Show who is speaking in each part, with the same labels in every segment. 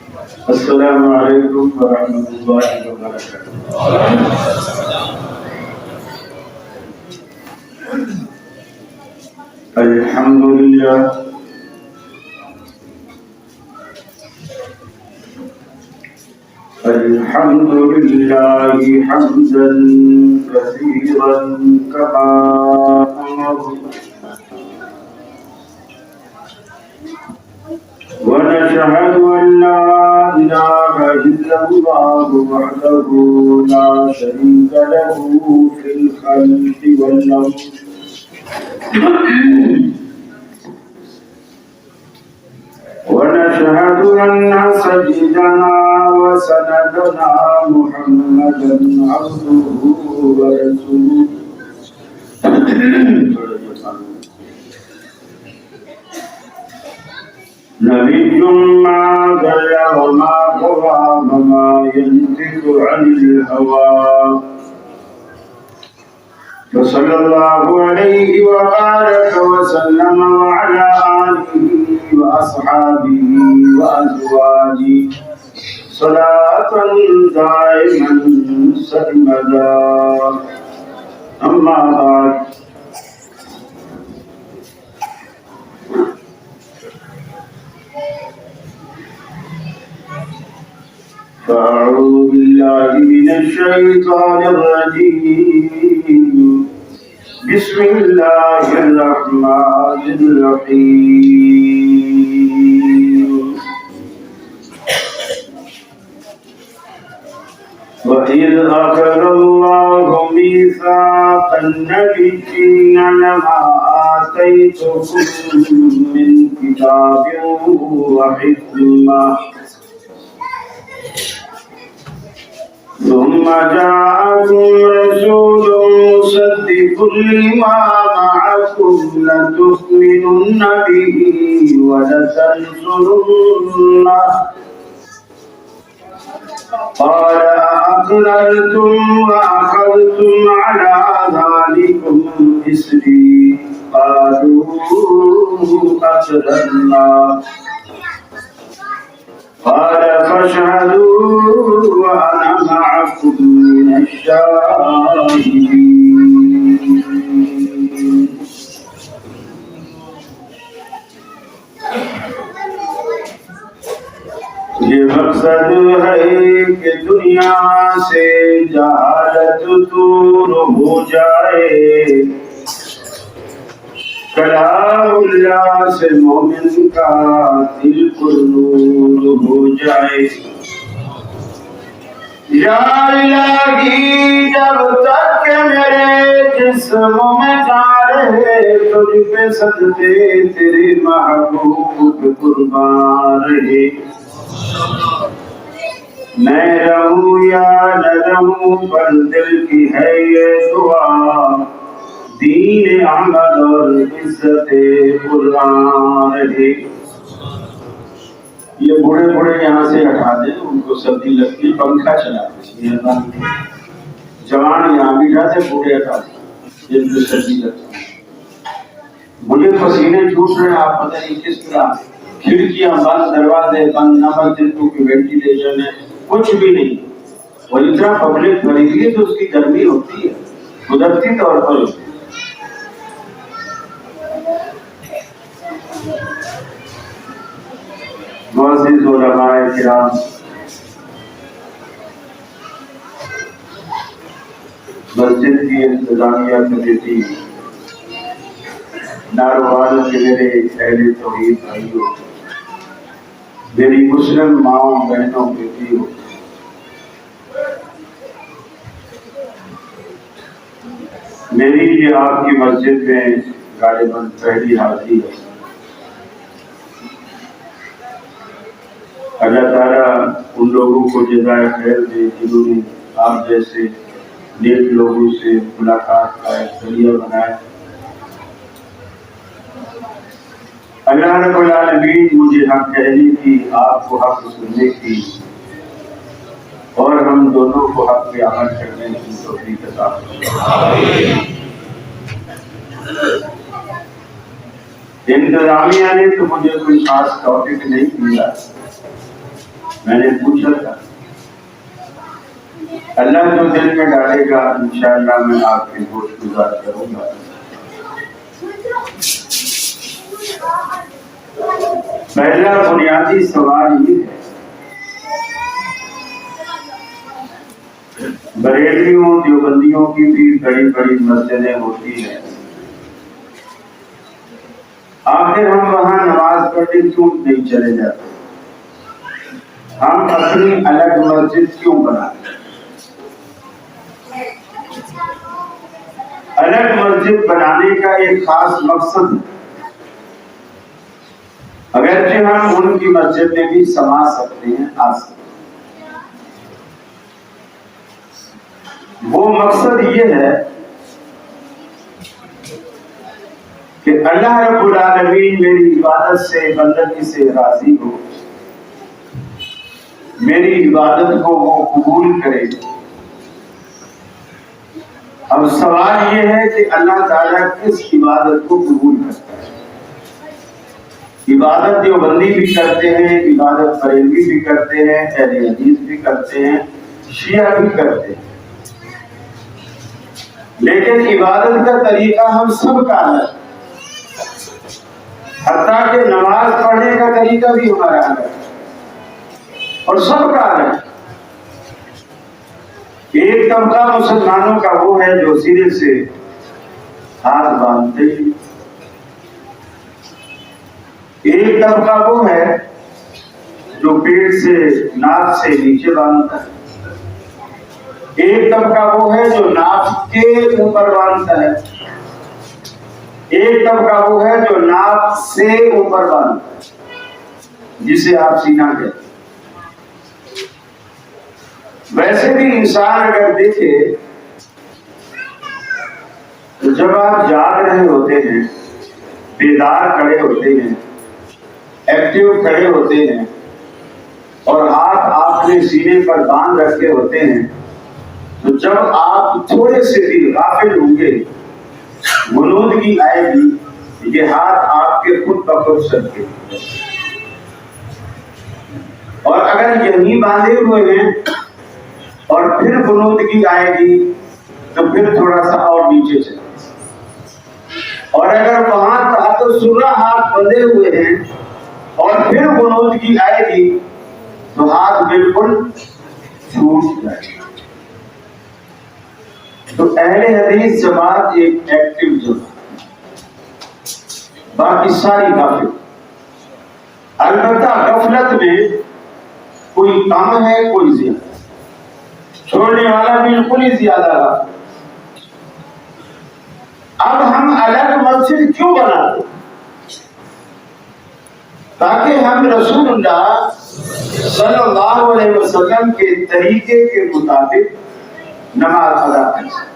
Speaker 1: السلام علیکم ورحمۃ اللہ وبرکاتہ۔ الحمد للہ الحمد للہ حمدا كثيرا كما أمر، ونشهد أن لا إله إلا الله وحده لا شريك له في الخلق والأمر، ونشهد أن سيدنا وسندنا محمدا عبده ورسوله نبي ما ضل وما غوى وما ينطق عن الهوى، فصلى الله عليه وبارك وسلم وعلى آله وأصحابه وأزواجه صلاة دائما سرمدا، أما بعد، فأعوذ بالله من الشيطان الرجيم، بسم الله الرحمن الرحيم، وإذ أخذ الله ميثاق النبيين لما آتيتكم من كتاب وحكمة ثم جاءكم رسول مصدق لما معكم لتؤمنن به ولتنصرنه، قال أقررتم وأخذتم على ذلكم إصري، قالوا أقررنا، قال فاشهدوا وأنا معكم من الشاهدين۔ یہ مقصد ہے کہ دنیا سے جہالت دور ہو جائے، کلام اللہ سے مومن کا دل پر نور ہو جائے۔ یا الہی جب تک کہ میرے جسم میں جان رہے، تجھ پہ سجدے تیرے محبوب قربان رہے، میں رہوں یا نہ رہوں پر دل کی ہے یہ دعا، دین احمد اور عزت قرآن رہے۔ یہ بوڑھے بوڑھے یہاں سے ہٹا دیں، ان کو سردی لگتی، پنکھا چلا دیں، جوان یہاں بھی جاتے، بوڑھے ہٹا دیں جن کو سردی لگتی۔ مجھے پسینے چھوٹ رہے ہیں، آپ پتہ نہیں کس طرح، کھڑکیاں بند، دروازے بند، نہ بند دنوں کی وینٹیلیشن ہے، کچھ بھی نہیں، اور اتنا پبلک بھری ہوئی ہے تو اس کی گرمی ہوتی ہے، قدرتی طور پر ہوتی ہے۔ معزز علماء کرام، مسجد کی انتظامیہ کمیٹی، ناروال کے میرے اہل توحید بھائیوں، میری مسلم ماں بہنوں بیٹیوں، میری یہ آپ کی مسجد میں غالباً پہلی حاضری ہے۔ اللہ تعالیٰ ان لوگوں کو جزائے خیر دے جنہوں نے آپ جیسے نیک لوگوں سے ملاقات کا ایک ذریعہ بنایا۔ اللہ رب العالمین مجھے حق کہنے کی، آپ کو حق سننے کی، اور ہم دونوں کو حق پہ عمل کرنے کی توفیق عطا فرمائے۔ انتظامیہ نے تو مجھے کوئی خاص ٹاپک نہیں دیا، میں نے پوچھا تھا اللہ جو دل میں ڈالے گا انشاءاللہ میں آپ کے گوش گزار کروں گا. پہلا بنیادی سوال یہ ہے، بریلویوں دیوبندیوں کی بھی بڑی بڑی مسجدیں ہوتی ہیں، آخر ہم وہاں نماز پڑھنے کیوں نہیں چلے جاتے؟ ہم اپنی الگ مسجد کیوں بناتے؟ الگ مسجد بنانے کا ایک خاص مقصد ہے، اگرچہ ہم ان کی مسجد میں بھی سما سکتے ہیں، آ سکتے ہیں. وہ مقصد یہ ہے کہ اللہ رب العالمین میری عبادت سے، بندگی سے راضی ہو، میری عبادت کو وہ قبول کرے. اب سوال یہ ہے کہ اللہ تعالیٰ کس عبادت کو قبول کرتا ہے؟ عبادت دیوبندی بھی کرتے ہیں، عبادت بریلوی بھی کرتے ہیں، اہل حدیث بھی کرتے ہیں، شیعہ بھی کرتے ہیں، لیکن عبادت کا طریقہ ہم سب کا الگ، حتیٰ کہ نماز پڑھنے کا طریقہ بھی ہمارا الگ اور سب کا الگ. ایک طبقہ مسلمانوں کا وہ ہے جو سینے سے ہاتھ باندھتے ہیں، ایک طبقہ وہ ہے جو پیٹ سے، ناک سے نیچے باندھتا ہے، ایک طبقہ وہ ہے جو ناک کے اوپر باندھتا ہے، ایک طبقہ وہ ہے جو ناک سے اوپر باندھتا ہے، جسے آپ سینہ کہتے ہیں. ویسے بھی انسان اگر دیکھے تو جب آپ جاگ رہے ہوتے ہیں، بیدار کھڑے ہوتے ہیں، ایکٹیو کھڑے ہوتے ہیں، اور ہاتھ آپ نے سینے پر باندھ رکھے ہوتے ہیں، تو جب آپ تھوڑے سے بھی غافل ہوں گے، غنودگی آئے گی، یہ ہاتھ آپ کے خود بخود سکتے ہیں. اور اگر یہی باندھے ہوئے ہیں اور پھر غنودگی آئے گی تو پھر تھوڑا سا اور نیچے چلے. اور اگر وہاں تحت سرہ ہاتھ بندھے ہوئے ہیں اور پھر غنودگی آئے گی تو ہاتھ بالکل چھوٹ جائے گا. تو اہل حدیث جماعت ایک ایکٹیو جماعت، باقی ساری غافل. البتہ غفلت میں کوئی کم ہے، کوئی زیادہ، چھوڑنے والا بالکل ہی زیادہ غافل. اب ہم الگ مسجد کیوں بناتے؟ تاکہ ہم رسول اللہ صلی اللہ علیہ وسلم کے طریقے کے مطابق نماز ادا کر سکیں.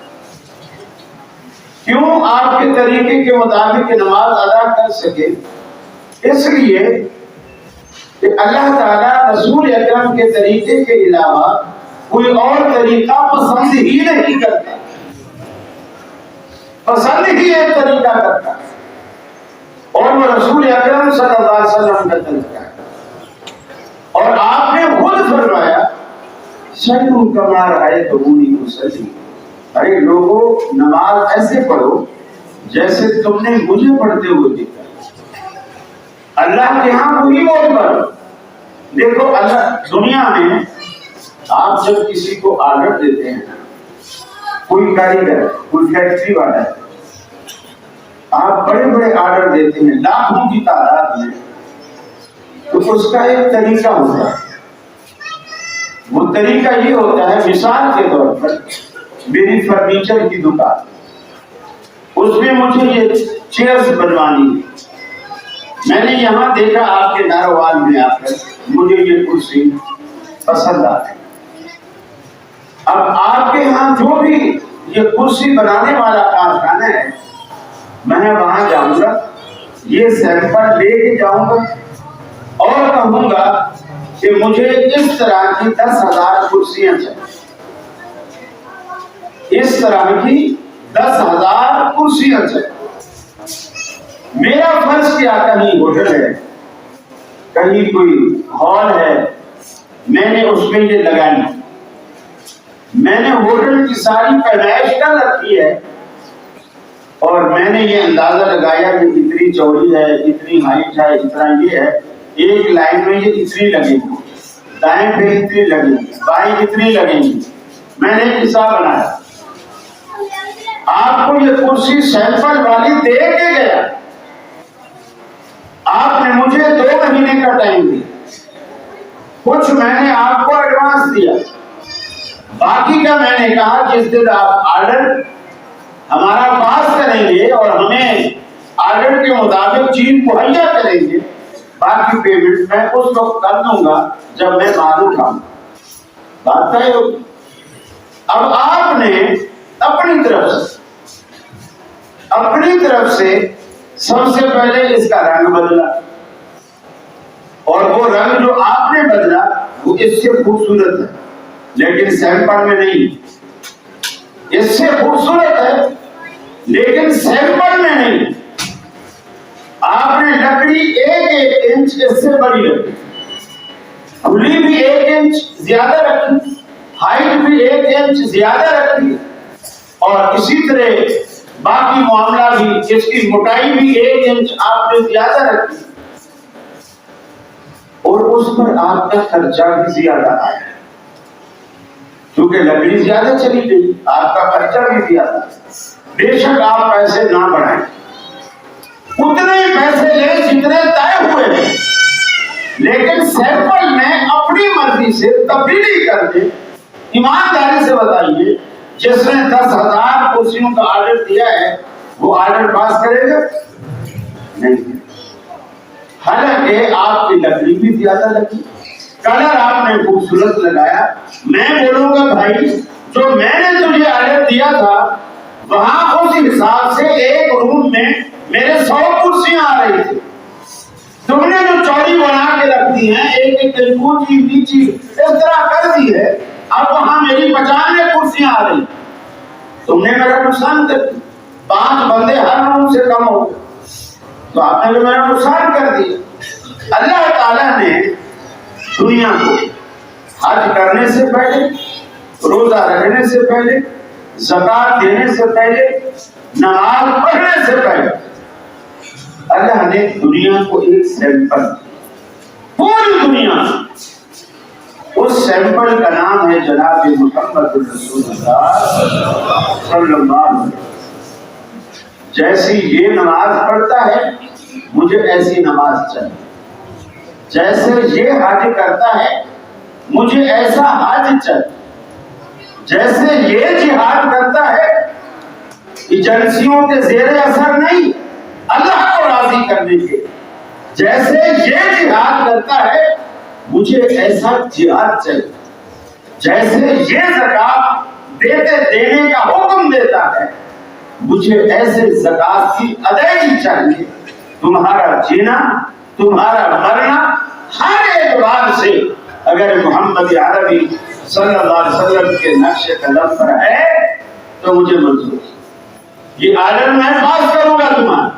Speaker 1: کیوں آپ کے طریقے کے مطابق نماز ادا کر سکے؟ اس لیے کہ اللہ تعالیٰ رسول اکرم کے طریقے کے علاوہ کوئی اور طریقہ پسند ہی نہیں کرتا، پسند ہی ایک طریقہ کرتا ہے، اور وہ رسول اکرم صلی اللہ علیہ وسلم کا طریقہ ہے. اور آپ نے خود فرمایا صلوا کما رأیتمونی اصلی، ارے لوگوں نماز ایسے پڑھو جیسے تم نے مجھے پڑھتے ہوئے دیکھا. اللہ کے ہاں وہی بہت پڑھو. دیکھو اللہ دنیا میں آپ جب کسی کو آرڈر دیتے ہیں، کوئی کاریگر، کوئی فیکٹری والا ہے، آپ بڑے بڑے آرڈر دیتے ہیں لاکھوں کی تعداد میں، تو اس کا ایک طریقہ ہوتا ہے. وہ طریقہ یہ ہوتا ہے، مثال کے طور پر میری فرنیچر کی دکان، اس میں مجھے یہ چیئرز بنوانی ہے، میں نے یہاں دیکھا آپ کے داروان میں آ کر مجھے یہ کرسی پسند آتی. اب آپ کے ہاں جو بھی یہ کرسی بنانے والا کارخانہ ہے، میں وہاں جاؤں گا، یہ سیمپل لے کے جاؤں گا اور کہوں گا کہ مجھے اس طرح کی 10,000 کرسیاں چاہیے، اس طرح کی 10,000 کرسیاں چاہیے. میرا فرض کیا، کہیں ہوٹل ہے، کہیں کوئی ہال ہے، میں نے اس میں یہ لگائی، میں نے ہوٹل کی ساری پیمائش کر رکھی ہے اور میں نے یہ اندازہ لگایا کہ اتنی چوڑی ہے، اتنی ہائٹ ہے، اتنا یہ ہے، ایک لائن میں یہ اتنی لگے گی، دائیں پہ اتنی لگے گی، بائیں اتنی لگے گی، میں نے حساب بنایا۔ آپ کو یہ کرسی سیمپل والی دے کے گیا، آپ نے مجھے 2 مہینے کا ٹائم دیا، کچھ میں نے آپ کو ایڈوانس دیا، باقی کا میں نے کہا جس دن آپ آرڈر ہمارا پاس کریں گے اور ہمیں آرڈر کے مطابق چیز مہیا کریں گے، باقی پیمنٹ میں اس وقت کر دوں گا جب میں مال اٹھاؤں۔ بات طے ہوگی۔ اب آپ نے اپنی طرف سے سب سے پہلے اس کا رنگ بدلا، اور وہ رنگ جو آپ نے بدلا وہ اس سے خوبصورت ہے لیکن سیمپل میں نہیں، اس سے خوبصورت ہے لیکن سیمپل میں نہیں۔ آپ نے لکڑی 1 انچ اس سے بڑی رکھی، کھلی بھی 1 انچ زیادہ رکھی، ہائٹ بھی 1 انچ زیادہ رکھی، اور اسی طرح باقی معاملہ بھی، اس کی موٹائی بھی 1 انچ آپ نے زیادہ رکھی، اور اس پر آپ کا خرچہ بھی زیادہ آیا کیونکہ لکڑی زیادہ چلی گئی، آپ کا خرچہ بھی زیادہ۔ بے شک آپ پیسے نہ بڑھائیں، اتنے پیسے لیں جتنے طے ہوئے ہیں، لیکن سیمپل میں اپنی مرضی سے تبدیلی کر دیں۔ ایمانداری سے بتائیے، جس نے 10,000 کرسیوں کا آرڈر دیا ہے وہ آرڈر پاس کرے گا؟ نہیں۔ حالانکہ آپ کی لکڑی بھی زیادہ لگی، کلر آپ نے خوبصورت لگایا، میں بولوں گا بھائی جو میں نے تجھے آرڈر دیا تھا وہاں اس حساب سے ایک روم میں میرے 100 کرسیاں آ رہی تھی، تم نے جو چوڑی بنا کے رکھ دی ہیں، ایک اونچی نیچی اس طرح کر دی ہے، اب وہاں میری 95 کرسیاں آ رہی، تم نے میرا نقصان کر دی، 5 بندے ہر روم سے کم ہو گئے، تو آپ نے میرا نقصان کر دیا۔ اللہ تعالیٰ نے دنیا کو حج کرنے سے پہلے، روزہ رکھنے سے پہلے، زکات دینے سے پہلے، نماز پڑھنے سے پہلے، اللہ نے دنیا کو ایک سیمپل، پوری دنیا، اس سیمپل کا نام ہے جناب محمد رسول اللہ صلی اللہ علیہ وسلم۔ جیسی یہ نماز پڑھتا ہے مجھے ایسی نماز چاہیے، جیسے یہ حج کرتا ہے مجھے ایسا حج چاہیے، جیسے یہ جہاد کرتا ہے ایجنسیوں کے زیر اثر نہیں، اللہ کو راضی کرنے کے، جیسے یہ جہاد کرتا ہے مجھے ایسا جہاد چاہیے، جیسے یہ زکات دینے کا حکم دیتا ہے مجھے ایسے زکات کی ادائیگی چاہیے۔ تمہارا جینا، تمہارا مرنا ہر اعتبار سے اگر محمد عربی صلی اللہ علیہ وسلم کے نقش قدم پر ہے تو مجھے منظور ہے۔ یہ آرڈر میں پاس کروں گا تمہارا،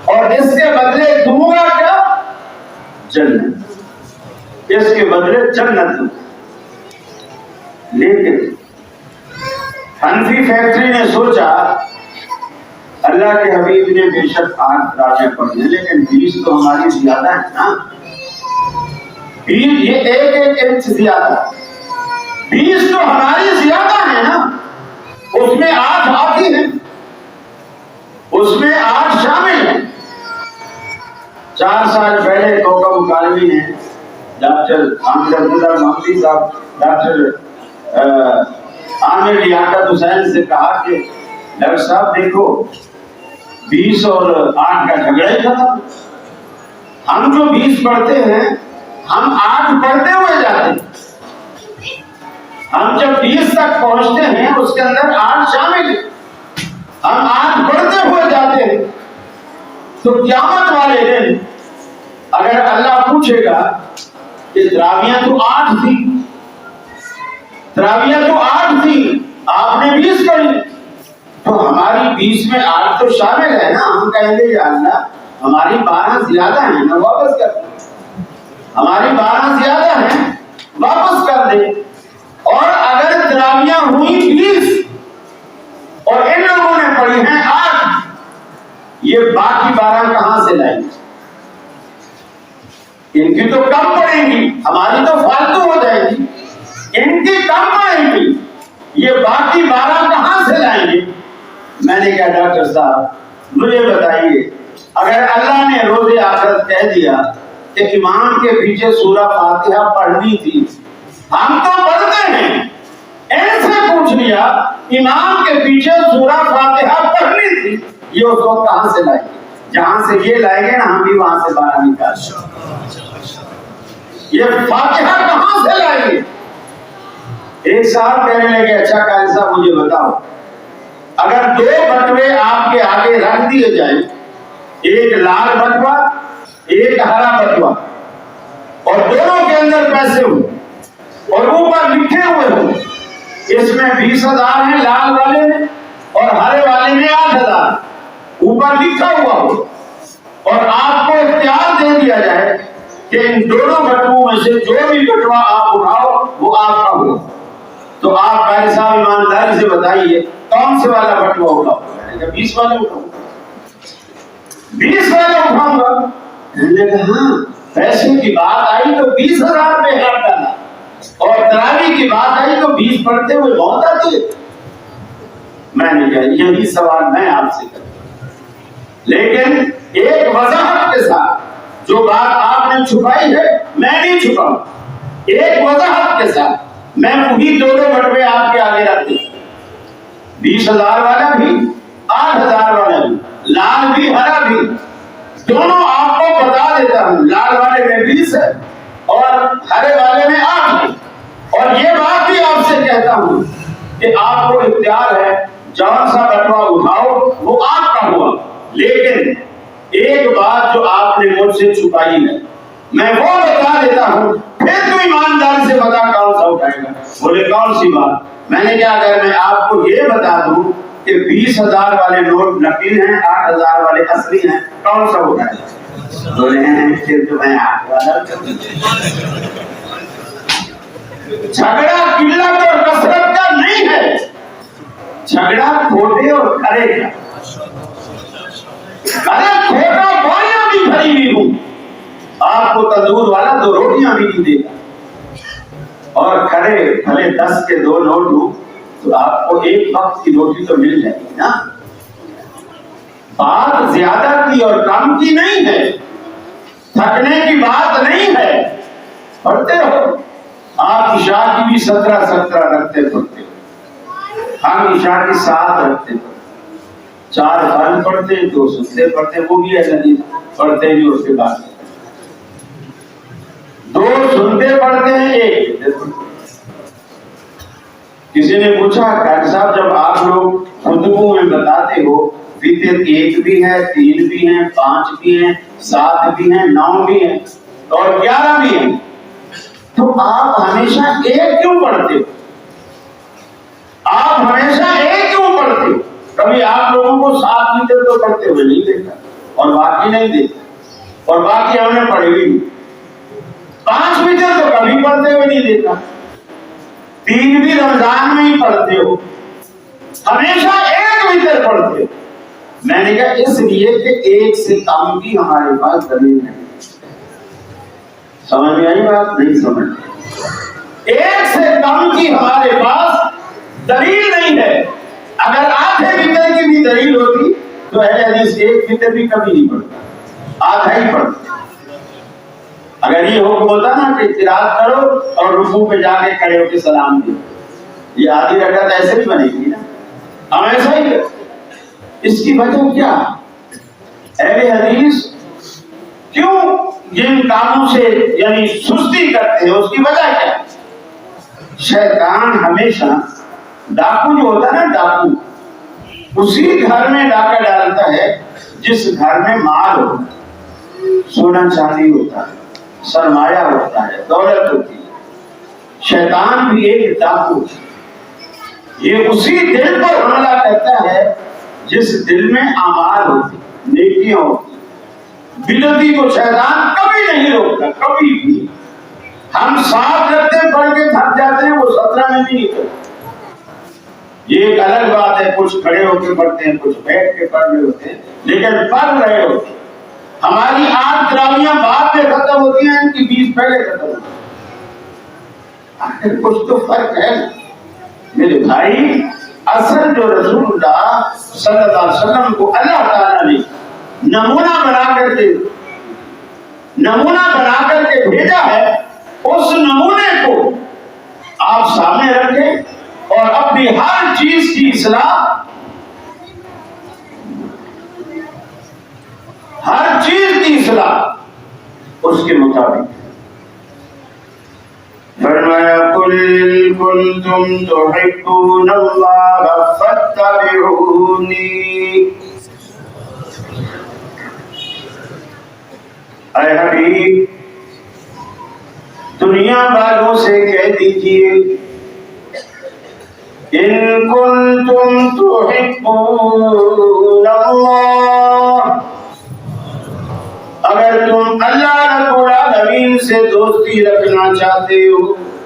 Speaker 1: اور اس کے بدلے دوں گا کیا؟ جنت، اس کے بدلے جنت دوں گا۔ لیکن حنفی فیکٹری نے سوچا اللہ کے حبیب نے بے شک 8 راجے پڑھنے لیکن 20 تو ہماری زیادہ ہے نا، 20 یہ 1 انچ زیادہ، 20 تو ہماری زیادہ ہے نا، اس میں 8 آتی ہیں، اس میں 8 شامل ہیں۔ 4 سال پہلے کوکب کالوی نے ڈاکٹر عامر عبداللہ محمدی صاحب ڈاکٹر عامر لیاقت حسین سے کہا کہ ڈاکٹر صاحب دیکھو 20 اور 8 کا جھگڑا ہی ختم، ہم جو 20 پڑھتے ہیں ہم 8 پڑھتے ہوئے جاتے ہیں، ہم جب 20 تک پہنچتے ہیں اس کے اندر 8 شامل ہیں، ہم 8 پڑھتے ہوئے جاتے ہیں۔ تو قیامت والے دن اگر اللہ پوچھے گا کہ تراویحیں تو 8 تھی، تراویحیں تو 8 تھی، آپ نے 20 پڑھی، تو ہماری 20 میں 8 تو شامل ہے نا، ہم کہیں گے یا اللہ ہماری 12 زیادہ ہیں نا، واپس کر ہماری 12 زیادہ ہیں، واپس کر دے. اور اگر تراویاں ہوئی 20 اور ان لوگوں نے پڑھی ہیں 8, یہ باقی 12 کہاں سے لائیں گے؟ ان کی تو کم پڑیں گی, ہماری تو فالتو ہو جائے گی, ان کی کم پڑیں گی, یہ باقی 12 کہاں سے لائیں گے؟ میں نے کہا ڈاکٹر صاحب مجھے بتائیے, اگر اللہ نے روز آخرت کہہ دیا کہ امام کے پیچھے سورہ فاتحہ پڑھنی تھی, ہم تو پڑھتے ہیں, ان سے پوچھ لیا امام کے پیچھے سورہ فاتحہ پڑھنی تھی, یہ اس وقت کہاں سے لائیں گے؟ جہاں سے یہ لائیں گے نا, ہم بھی وہاں سے 12 نکال دیں. یہ فاتحہ کہاں سے لائیں گے؟ ایک صاحب کہنے لگے اچھا قاری صاحب مجھے بتاؤ, اگر 2 بٹوے آپ کے آگے رکھ دیے جائیں, ایک لال بٹوا ایک ہرا بٹوا, اور دونوں کے اندر پیسے ہوں اور اوپر لکھے ہوئے ہوں, اس میں 20,000 ہیں لال والے میں اور ہرے والے میں 8,000, اوپر لکھا ہوا ہو, اور آپ کو اختیار دے دیا جائے کہ ان دونوں بٹووں میں سے جو بھی بٹوا آپ اٹھاؤ وہ آپ کا ہو, تو آپ قاری صاحب ایمانداری سے بتائیے کون سے والا بٹوا اٹھاؤ؟ 20 والا اٹھاؤں, 20 والا اٹھاؤں گا. ہاں, پیسے کی بات آئی تو 20,000 پہ ہاتھ ڈالا, اور تراویح کی بات آئی تو 20 پڑھتے ہوئے بہت آتی ہے. میں نے کہا یہی سوال میں آپ سے کرتا ہوں, لیکن ایک وضاحت کے ساتھ. جو بات آپ نے چھپائی ہے میں نہیں چھپاؤں, ایک وضاحت کے ساتھ میں وہی دونوں بٹوے آپ کے آگے رکھ دوں, 20,000 والا بھی 8,000 والا بھی, لال بھی ہرا بھی, دونوں آپ کو بتا دیتا ہوں. لال والے میں 20 ہے اور ہرے والے میں 8 ہے, اور یہ بات بھی آپ سے کہتا ہوں کہ آپ کو اختیار ہے جون سا بٹوا اٹھاؤ وہ آپ کا ہوا. لیکن ایک بات جو آپ نے مجھ سے چھپائی ہے میں وہ بتا دیتا ہوں, پھر تو ایمانداری سے بتا کون سا اٹھائے گا؟ بولے کون سی بات؟ میں نے کہا اگر میں آپ کو یہ بتا دوں کہ 20,000 والے نوٹ نقلی ہیں 8,000 والے اصلی ہیں, کون سا اٹھائے گا؟ بولے پھر تو میں آپ والا. جھگڑا قلت اور کثرت کا نہیں ہے, جھگڑا کھوٹے اور کھرے کا. ارے کھوٹا بوریاں بھی بھری ہوئی ہوں, آپ کو تندور والا 2 روٹیاں بھی نہیں دے گا, اور کھڑے بھلے 10 کے 2 نوٹ ہوں تو آپ کو ایک وقت کی روٹی تو مل جائے گی نا. بات زیادہ کی اور کم کی نہیں ہے, تھکنے کی بات نہیں ہے. پڑھتے رہو, آپ عشاء کی بھی 17 رکھتے پڑھتے, ہم عشاء کی 7 رکھتے پڑھتے, 4 فرض پڑھتے 2 سنتے پڑھتے, وہ بھی ایسا نہیں پڑھتے نہیں اس کے بعد 2 سنتے پڑھتے ہیں 1. کسی نے پوچھا قاری صاحب جب آپ لوگ خطبوں میں بتاتے ہو وتر 1 بھی ہے 3 بھی ہیں 5 بھی ہیں 7 بھی ہیں 9 بھی ہیں اور 11 بھی ہیں, تو آپ ہمیشہ 1 کیوں پڑھتے ہو؟ آپ ہمیشہ 1 کیوں پڑھتے ہو؟ کبھی آپ لوگوں کو 7 وتر تو پڑھتے ہوئے نہیں دیکھا, اور باقی نہیں دیکھا, اور باقی ہم نے پڑھی بھی نہیں. 5 وتر تو کبھی پڑھتے ہوئے نہیں دیکھا, 3 بھی رمضان میں ہی پڑھتے ہو, ہمیشہ 1 وتر پڑھتے ہو. میں نے کہا اس لیے کہ 1 سے کم کی ہمارے پاس دلیل نہیں. سمجھ میں آئی بات؟ نہیں سمجھ. 1 سے کم کی ہمارے پاس دلیل نہیں ہے. اگر آدھے وتر کی بھی دلیل ہوتی تو اہل حدیث 1 وتر بھی کبھی نہیں پڑھتا, آدھا ہی پڑھتا. اگر یہ حکم ہوتا نا کہ قرات کرو اور رکوع پہ جا کے کھڑے ہو کے سلام دو, یہ آدھی رکعت ایسے بھی بنے گی نا, ہم ایسا ہی. اس کی وجہ کیا؟ اہل حدیث کیوں جن کاموں سے یعنی سستی کرتے ہیں, اس کی وجہ کیا؟ شیطان ہمیشہ ڈاکو جو ہوتا ہے نا, ڈاکو اسی گھر میں ڈاکہ ڈالتا ہے جس گھر میں مال ہوتا ہے, سونا چاندی ہوتا ہے, سرمایہ ہوتا ہے, دولت ہوتی ہے. شیطان بھی ایک ڈاکو, یہ اسی دل پر حملہ کرتا ہے جس دل میں اعمال ہوتی, نیکیاں ہوتی. بدعتی کو شیطان کبھی نہیں روکتا, کبھی بھی. ہم 7 رکعتیں پڑھ کے تھک جاتے ہیں، وہ 17 میں بھی نہیں کرتے۔ یہ ایک الگ بات ہے، کچھ کھڑے ہو کے پڑھتے ہیں، کچھ بیٹھ کے پڑھ رہے ہوتے ہیں، لیکن پڑھ رہے ہوتے ہیں۔ ہماری 8 تراویحاں بعد میں ختم ہوتی ہیں، ان کی 20 پہلے ختم ہوتی ہیں۔ آخر کچھ تو فرق ہے میرے بھائی۔ اصل جو رسول اللہ صلی اللہ علیہ وسلم کو اللہ تعالیٰ نے نمونہ بنا کر کے بھیجا ہے، اس نمونے کو آپ سامنے رکھیں اور اپنی ہر چیز کی اصلاح، ہر چیز کی اصلاح اس کے مطابق۔ فرمایا قل کنتم تحبون اللہ فاتبعونی، اے حبیب دنیا والوں سے کہہ دیجئے ان کنتم تحبون اللہ، اگر تم اللہ رب العالمین سے دوستی رکھنا چاہتے ہو،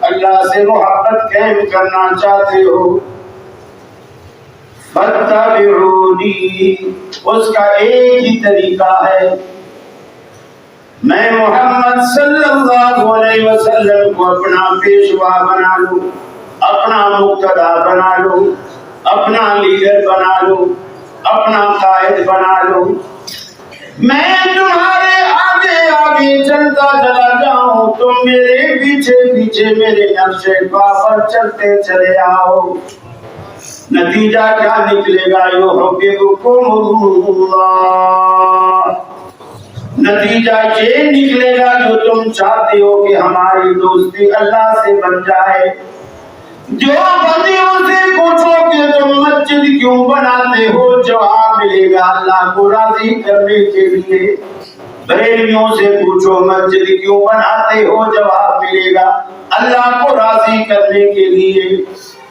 Speaker 1: اللہ سے محبت قائم کرنا چاہتے ہو، فاتبعونی، اس کا ایک ہی طریقہ ہے، میں محمد صلی اللہ علیہ وسلم کو اپنا پیشوا بنا لوں، اپنا مقتدا بنا لوں، اپنا لیڈر بنا لوں، اپنا قائد بنا لوں، میں تمہارے آگے آگے چلتا چلا جاؤں، تم میرے پیچھے پیچھے میرے نقش پا پر چلتے چلے آؤ، نتیجہ کیا نکلے گا؟ یحببکم اللہ، نتیجہ یہ نکلے گا جو تم چاہتے ہو کہ ہماری دوستی اللہ سے بن جائے۔ جو بندیوں سے پوچھو کہ تم مسجد کیوں بناتے ہو، جواب ملے گا اللہ کو راضی کرنے کے لیے۔ بریلویوں سے پوچھو مسجد کیوں بناتے ہو، جواب ملے گا اللہ کو راضی کرنے کے لیے۔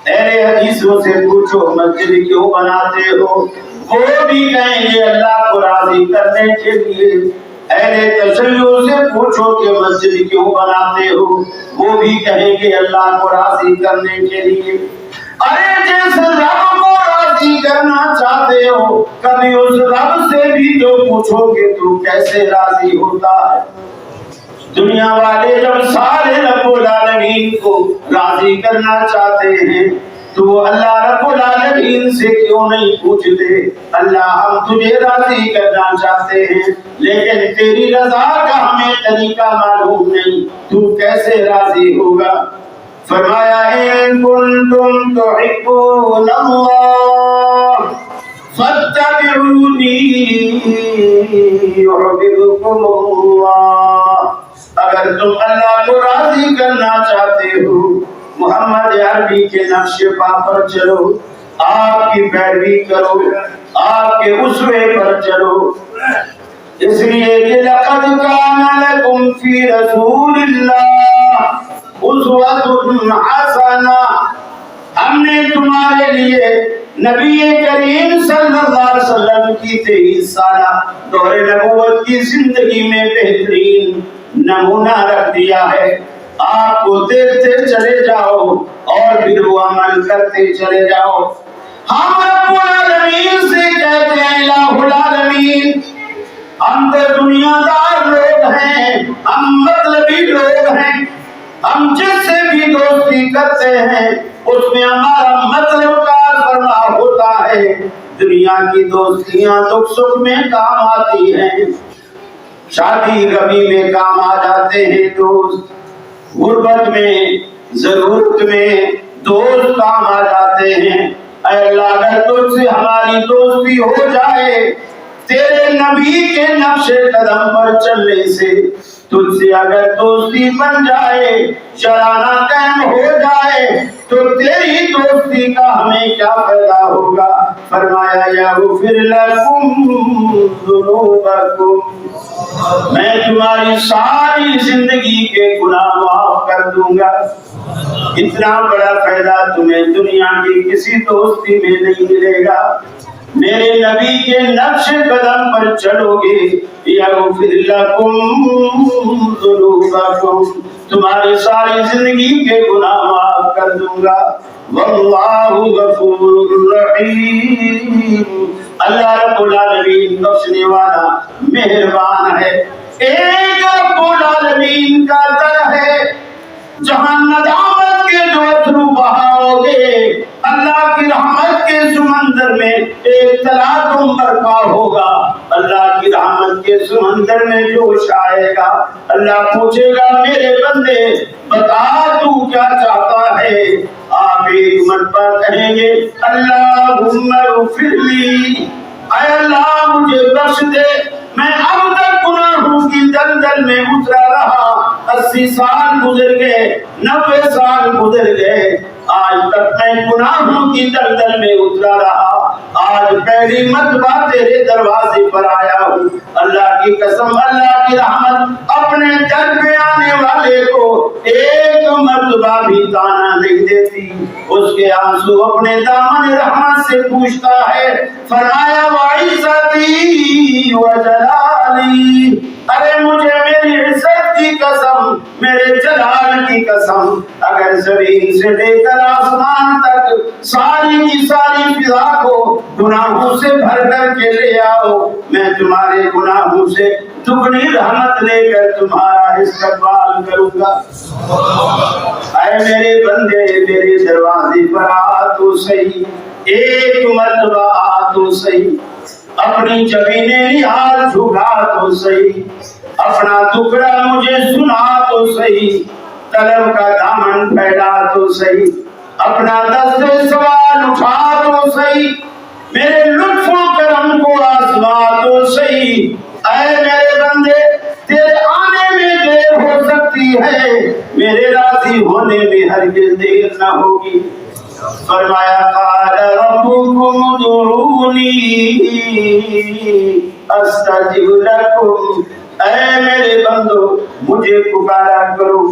Speaker 1: اہل حدیثوں سے پوچھو مسجد کیوں بناتے ہو، وہ بھی کہیں گے اللہ کو راضی کرنے کے لیے۔ اہل تشیع سے پوچھو کہ مسجد کیوں بناتے ہو، وہ بھی کہیں گے اللہ کو راضی کرنے کے لیے۔ ارے جس رب کو راضی کرنا چاہتے ہو، کبھی اس رب سے بھی تو پوچھو کہ تو کیسے راضی ہوتا ہے۔ دنیا والے جب سارے رب العالمین کو راضی کرنا چاہتے ہیں تو اللہ رب العالمین سے کیوں نہیں پوچھتے اللہ ہم تجھے راضی کرنا چاہتے ہیں لیکن تیری رضا کا ہمیں طریقہ معلوم نہیں، تو کیسے راضی ہوگا؟ فرمایا ان کنتم تحبون اللہ فاتبعونی یحببکم اللہ، اگر تم اللہ کو راضی کرنا چاہتے ہو محمد عربی کے نقش پا پر چلو، آپ کی پیروی کرو، آپ کے اسوے پر چلو، اس لیے کہ لقد کان لکم فی رسول اللہ اسوۃ حسنہ، ہم نے تمہارے لیے نبی کریم صلی اللہ علیہ وسلم کی 23 سالہ دور نبوت کی زندگی میں بہترین نمونہ رکھ دیا ہے۔ آپ کو دیکھتے چلے جاؤ اور پھر وہ عمل کرتے چلے جاؤ۔ ہم رب العالمین سے کہتے ہیں الہ العالمین، ہم تو دنیا دار لوگ ہیں، ہم مطلبی لوگ ہیں، ہم جس سے بھی دوستی کرتے ہیں اس میں ہمارا مطلب کار فرما ہوتا ہے۔ دنیا کی دوستیاں دکھ سکھ میں کام آتی ہیں، شادی غمی میں کام آ جاتے ہیں دوست، غربت میں ضرورت میں دوست کام آ جاتے ہیں۔ اے اللہ اگر تجھ سے ہماری دوستی ہو جائے، تیرے نبی کے نقش قدم پر چلنے سے تجھ سے اگر دوستی بن جائے، شرانہ قائم ہو جائے، تو تیری دوستی کا ہمیں کیا فائدہ ہوگا؟ فرمایا یغفر لکم ذنوبکم، میں تمہاری ساری زندگی کے گناہ معاف کر دوں گا۔ اتنا بڑا فائدہ تمہیں دنیا کی کسی دوستی میں نہیں ملے گا۔ میرے نبی کے نقش قدم پر چلو گے، یغفر لکم ذنوبکم، تمہاری ساری زندگی کے گناہ معاف کر دوں گا۔ واللہ غفور رحیم، اللہ رب العالمین بخشنے والا مہربان ہے۔ ایک رب العالمین کا در ہے جہاں ندامت کے جو اترو بہاؤ گے، اللہ کی رحمت کے سمندر میں ایک تلاطم برپا ہوگا۔ اللہ کی رحمت کے سمندر میں جوش آئے گا۔ اللہ پوچھے گا میرے بندے بتا تو کیا چاہتا ہے؟ آپ ایک مرتبہ کہیں گے اللہم اغفر لی، اے اللہ مجھے بخش دے، میں اب تک گناہوں کی دلدل میں اترا رہا، 80 سال گزر گئے، 90 سال گزر گئے، آج تک میں گناہوں کی دلدل میں اترا رہا، آج پہلی مرتبہ تیرے دروازے پر آیا ہوں۔ اللہ کی قسم، اللہ کی رحمت اپنے در پہ آنے والے کو ایک مرتبہ بھی تانا نہیں دیتی، اس کے آنسو اپنے دامن رحمت سے پوچھتا ہے۔ فرمایا وعزتی وجلالی، ارے مجھے میری عزت کی قسم، میرے جلال کی قسم، اگر زمین سے لے کر آسمان تک ساری کی ساری فضا کو گناہوں سے بھر کر کے لے آؤ، میں تمہارے گناہوں سے دگنی رحمت لے کر تمہارا استقبال کروں گا۔ اے میرے بندے میرے دروازے پر آ تو صحیح، ایک مرتبہ آ تو صحیح، اپنی زمینیں نیاز جھکا تو صحیح، اپنا ٹکڑا مجھے سنا تو صحیح، طلب کا دامن پھیلا تو صحیح، اپنا دست سوال اٹھا تو صحیح، میرے لطف و کرم کو آزما تو صحیح۔ اے میرے بندے تیرے آنے میں دیر ہو سکتی ہے، میرے راضی ہونے میں ہرگز دیر نہ ہوگی۔ فرمایا قال ربکم ادعونی استجب لکم، اے میرے بندو مجھے پکارا کرو،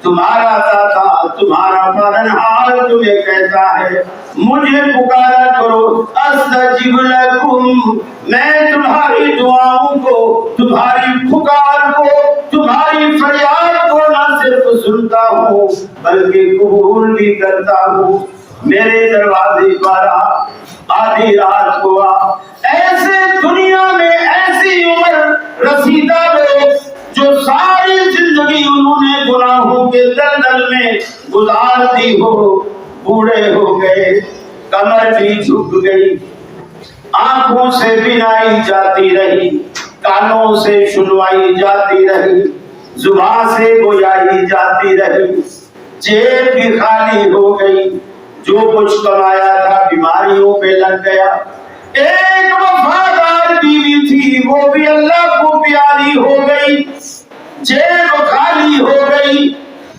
Speaker 1: تمہارا داتا تمہارا پالنہار تمہیں کہتا ہے مجھے پکارا کرو، استجب لکم، میں تمہاری دعاؤں کو، تمہاری پکار کو، تمہاری فریاد کو نہ صرف سنتا ہوں بلکہ قبول بھی کرتا ہوں۔ میرے دروازے پر آدھی رات کو آ، ایسے دنیا میں ایسی عمر رسیدہ لوگ جو ساری زندگی انہوں نے گناہوں کے دلدل میں گزار دی ہو، بوڑھے ہو گئے، کمر بھی جھک گئی، آنکھوں سے بینائی جاتی رہی، کانوں سے سنوائی جاتی رہی، زبان سے گویائی جاتی رہی، جیب بھی خالی ہو گئی، جو کچھ کمایا تھا بیماریوں پہ لگ گیا۔ ایک وفادار بیوی تھی وہ بھی اللہ کو پیاری ہو گئی، جیب خالی ہو گئی۔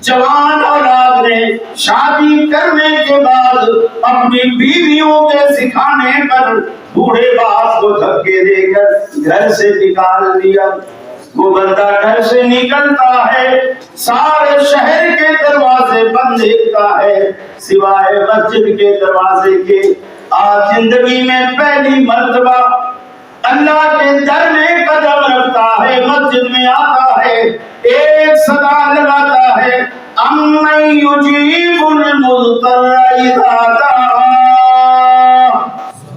Speaker 1: جوان اولاد نے شادی کرنے کے بعد اپنی بیویوں کے سکھانے پر بوڑھے باپ کو دھکے دے کر گھر سے نکال دیا۔ وہ بندہ گھر سے نکلتا ہے، سارے شہر کے دروازے بند دیکھتا ہے سوائے مسجد کے دروازے کے۔ آج زندگی میں پہلی مرتبہ اللہ کے در میں قدم رکھتا ہے، مسجد میں آتا ہے، ایک صدا لگاتا ہے امن یجیب المضطر اذا دعا،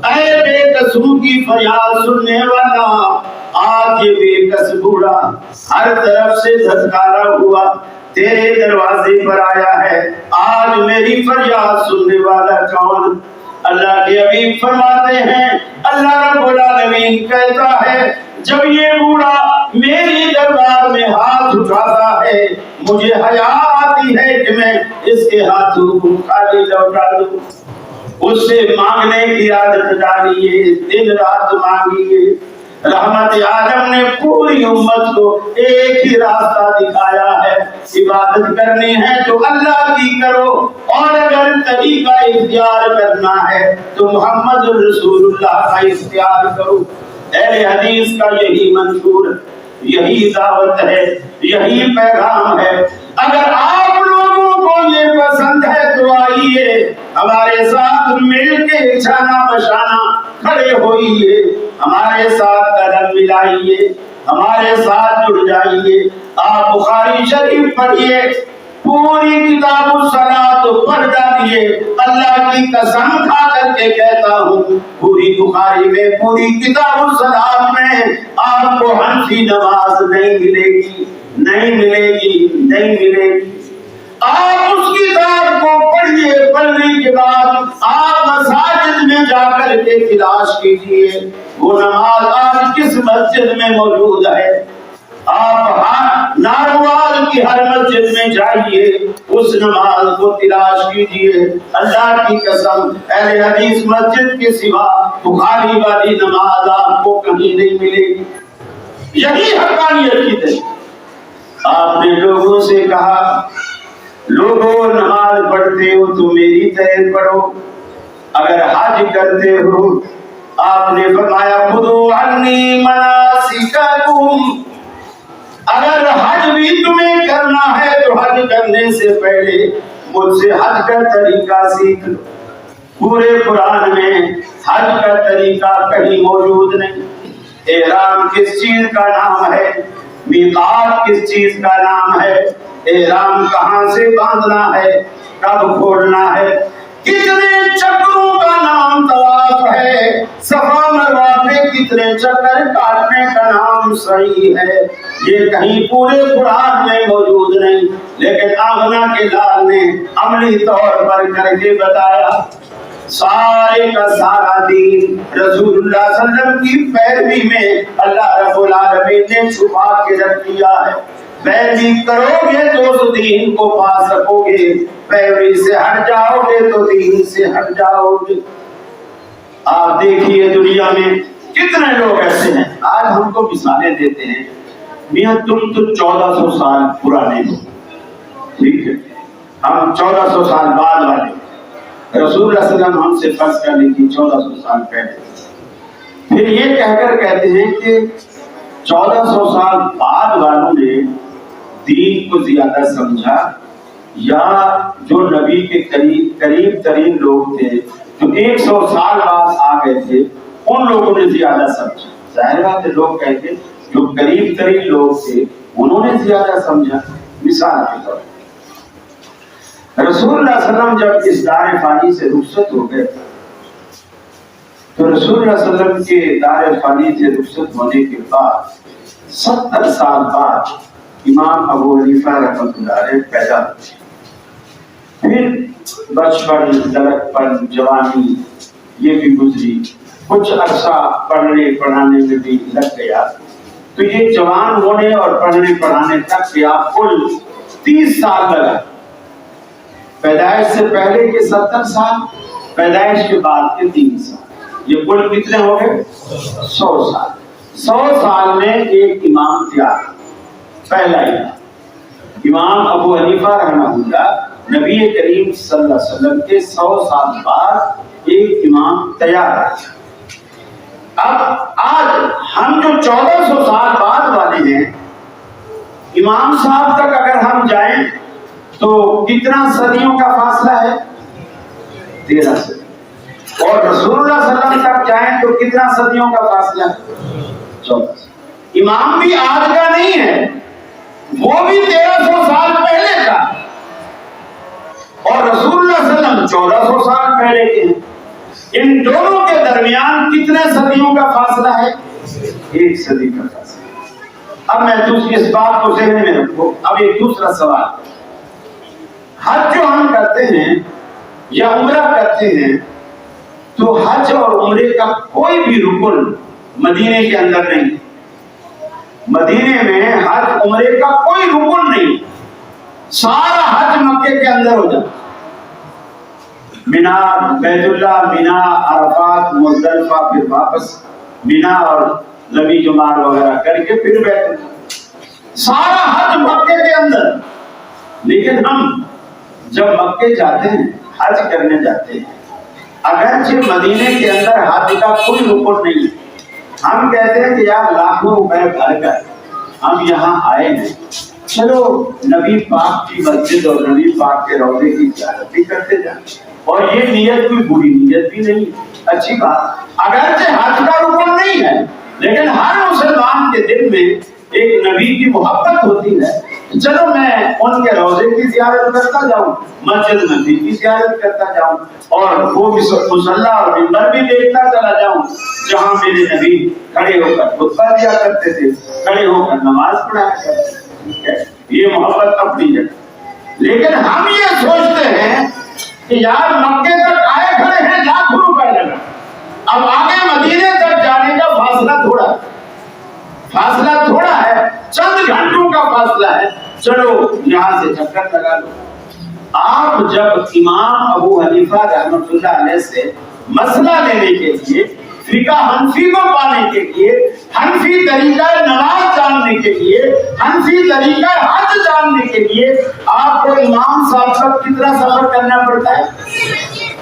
Speaker 1: اے بے قصوں کی فریاد سننے والا، آج یہ بے قص بوڑھا ہر طرف سے دھتکارا ہوا تیرے دروازے پر آیا ہے، آج میری فریاد سننے والا کون؟ اللہ کے حبیب فرماتے ہیں، اللہ رب العالمین کہتا ہے جب یہ بوڑھا میری دربار میں ہاتھ اٹھاتا ہے مجھے حیا آتی ہے کہ میں اس کے ہاتھوں کو خالی لوٹا دوں۔ اس سے مانگنے کی عادت ڈالیے، دن رات مانگیے۔ رحمت عالم نے پوری امت کو ایک ہی راستہ دکھایا ہے، عبادت کرنی ہے تو اللہ کی کرو، اور اگر طریقہ اختیار کرنا ہے تو محمد رسول اللہ کا اختیار کرو۔ اہل حدیث کا یہی منشور، یہی دعوت ہے، یہی پیغام ہے۔ اگر آپ لوگوں کو یہ پسند ہے تو آئیے ہمارے ساتھ مل کے چھانا بشانا کھڑے ہوئیے، ہمارے ساتھ قدم ملائیے، ہمارے ساتھ جڑ جائیے۔ آپ بخاری شریف پڑھیے، پوری کتاب الصلاۃ پڑھ ڈالیے. اللہ کی قسم کھا کر کے کہتا ہوں پوری بخاری میں پوری کتاب الصلاۃ میں آپ کو حنفی نماز نہیں ملے گی، نہیں ملے گی، نہیں ملے گی. آپ اس کتاب کو پڑھیے، پڑھنے کے بعد آپ مساجد میں جا کر کے تلاش کیجیے وہ نماز آج کس مسجد میں موجود ہے. آپ ناروال کی ہر مسجد میں جائیے، اس نماز کو تلاش کیجیے. اللہ کی قسم اہل حدیث مسجد کے سوا بخاری والی نماز آپ کو کہیں نہیں ملے گی. یہی حقانیت کی دلیل. آپ نے لوگوں سے کہا لوگوں نماز پڑھتے ہو تو میری طرح پڑھو، اگر حج کرتے ہو آپ نے فرمایا خذوا عنی مناسککم، اگر حج بھی تمہیں کرنا ہے تو حج کرنے سے پہلے مجھ سے حج کا طریقہ سیکھ لو. پورے قرآن میں حج کا طریقہ کہیں موجود نہیں. احرام کس چیز کا نام ہے، میقات کس چیز کا نام ہے، احرام کہاں سے باندھنا ہے، کب کھولنا ہے، کتنے چکروں کا نام طواف ہے، صفا مروہ پہ کتنے چکر کاٹنے کا نام صحیح ہے، یہ کہیں پورے قرآن میں موجود نہیں. لیکن آمنہ کے لال نے عملی طور پر کر کے بتایا. سارے کا سارا دین رسول اللہ صلی اللہ علیہ وسلم کی پیروی میں اللہ رب العالمین نے چھپا کے رکھ دیا ہے. پیروی کرو گے تو اس دین کو پا سکو گے، پیروی سے ہٹ جاؤ گے تو دین سے ہٹ جاؤ گے. آپ دیکھیے دنیا میں کتنے لوگ ایسے ہیں، آج ہم کو مثالیں دیتے ہیں میاں تم تو 1400 سال پرانے ہو، ٹھیک ہے، ہم 1400 سال بعد والے. رسول اللہ صلی اللہ علیہ وسلم ہم سے فرض کر لی تھی 1400 سال پہلے. پھر یہ کہہ کر کہتے ہیں کہ 1400 سال بعد والوں نے دین کو زیادہ سمجھا، یا جو نبی کے قریب ترین لوگ تھے جو 100 سال بعد آ گئے تھے ان لوگوں نے زیادہ سمجھا. ظاہر بات ہے لوگ کہتے جو قریب ترین لوگ تھے انہوں نے زیادہ سمجھا. مثال کے طور رسول اللہ صلی اللہ علیہ وسلم جب اس دار فانی سے رخصت ہو گئے تو رسول اللہ صلی اللہ علیہ وسلم کے دار فانی سے رخصت ہونے کے بعد 70 سال بعد امام ابو حنیفہ رحمۃ اللہ علیہ پیدا ہوئے. پھر بچپن، لڑکپن، جوانی یہ بھی گزری، کچھ عرصہ پڑھنے پڑھانے میں بھی لگ گیا. تو یہ جوان ہونے اور پڑھنے پڑھانے تک یا کل 30 سال لگا. پیدائش سے پہلے کے 70 سال، پیدائش کے بعد کے 3 سال، یہ کل کتنے ہو گئے 100 سال. 100 سال میں ایک امام تیار. پہلا امام ابو حنیفہ رحمہ اللہ، نبی کریم صلی اللہ علیہ وسلم کے 100 سال بعد ایک امام تیار ہے. اب آج ہم جو 1400 سال بعد والے ہیں، امام صاحب تک اگر ہم جائیں تو کتنا صدیوں کا فاصلہ ہے، 13 صدی. اور رسول اللہ صلی اللہ علیہ وسلم تک جائیں تو کتنا صدیوں کا فاصلہ ہے، 14. امام بھی آج کا نہیں ہے، وہ بھی 1300 سال پہلے کا، اور رسول اللہ صلی اللہ علیہ وسلم 1400 سال پہلے کے ہیں. ان دونوں کے درمیان کتنے صدیوں کا فاصلہ ہے، 1 صدی کا فاصلہ. اب میں دوسری اس بات کو ذہن میں رکھو. اب ایک دوسرا سوال، حج جو ہم کرتے ہیں یا عمرہ کرتے ہیں تو حج اور عمرے کا کوئی بھی رکن مدینے کے اندر نہیں. مدینے میں حج عمرے کا کوئی رکن نہیں، سارا حج مکے کے اندر ہو جاتا. مینا، بیت اللہ، مینا، عرفات، مزدلفہ، پھر واپس مینا اور رمی جمار وغیرہ کر کے پھر بیت اللہ، سارا حج مکے کے اندر. لیکن ہم جب مکے جاتے ہیں، حج کرنے جاتے ہیں، اگرچہ مدینے کے اندر حج کا کوئی رکن نہیں، ہم کہتے ہیں کہ یار لاکھوں روپے بھر کر ہم یہاں آئے ہیں، چلو نبی پاک کی مسجد اور نبی پاک کے روضے کی زیارت بھی کرتے جائیں. اور یہ نیت کوئی بری نیت بھی نہیں، اچھی بات. اگرچہ حج کا رکن نہیں ہے لیکن ہر مسلمان کے دل میں ایک نبی کی محبت ہوتی ہے. چلو میں ان کے روضے کی زیارت کرتا جاؤں، مسجد نبی کی زیارت کرتا جاؤں، اور وہ مصلی اور منبر بھی دیکھتا چلا جاؤں جہاں میرے نبی کھڑے ہو کر خطبہ دیا کرتے تھے، کھڑے ہو کر نماز پڑھایا کرتے تھے۔ یہ محبت اپنی جگہ۔ لیکن ہم یہ سوچتے ہیں کہ یار مکے تک آئے کھڑے ہیں، لاکھوں روپے لگا، اب آگے مدینے تک جانے کا فاصلہ تھوڑا ہے، چند گھنٹوں کا فاصلہ ہے، چلو یہاں سے چکر لگا لو۔ آپ جب امام ابو حنیفہ رحمۃ اللہ علیہ سے مسئلہ لینے کے لیے، فقہ حنفی کو پانے کے لیے، حنفی طریقہ نماز جاننے کے لیے، حنفی طریقہ حج جاننے کے لیے آپ کو امام صاحب کا کتنا سفر کرنا پڑتا ہے؟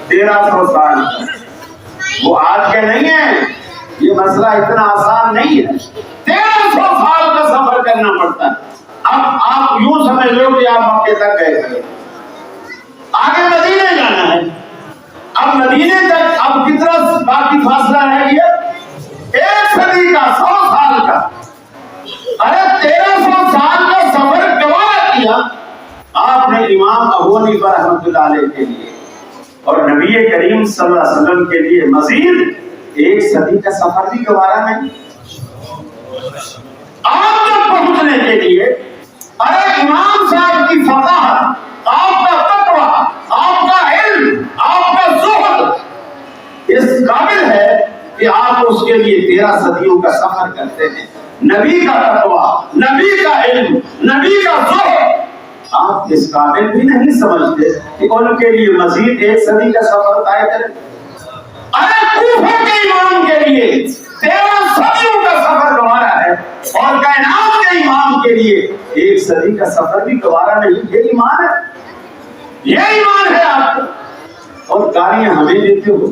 Speaker 1: 1300 سال۔ وہ آج کے نہیں ہے، یہ مسئلہ اتنا آسان نہیں ہے، 1300 سال کا سفر کرنا پڑتا ہے۔ اب آپ یوں سمجھ لو کہ آپ مکے تک گئے تھے، آگے مدینے جانا ہے، اب مدینے تک اب کتنا باقی فاصلہ رہ گیا؟ 1 صدی کا، 100 سال کا۔ ارے 1300 سال کا سفر گوارا کیا آپ نے امام ابو حنیفہ رحمۃ اللہ علیہ کے لیے، اور نبی کریم صلی اللہ علیہ وسلم کے لیے مزید 1 صدی کا سفر بھی گوارا نہیں۔ آپ تک پہنچنے کے لیے ارے امام صاحب کی فقاہت، آپ کا تقویٰ، آپ کا علم، آپ کا زہد اس قابل ہے کہ آپ اس کے لیے 13 صدیوں کا سفر کرتے ہیں۔ نبی کا تقویٰ، نبی کا علم، نبی کا زہد آپ اس قابل بھی نہیں سمجھتے کہ ان کے لیے مزید 1 صدی کا سفر طے کریں۔ ارے کوفہ کے امام کے لیے 13 صدیوں کا سفر گوارا ہے، اور کائنات کے امام کے لیے 1 صدی کا سفر بھی گوارا نہیں۔ یہ ایمان ہے، یہ ایمان ہے آپ کا۔ اور گالیاں ہمیں دیتے ہو،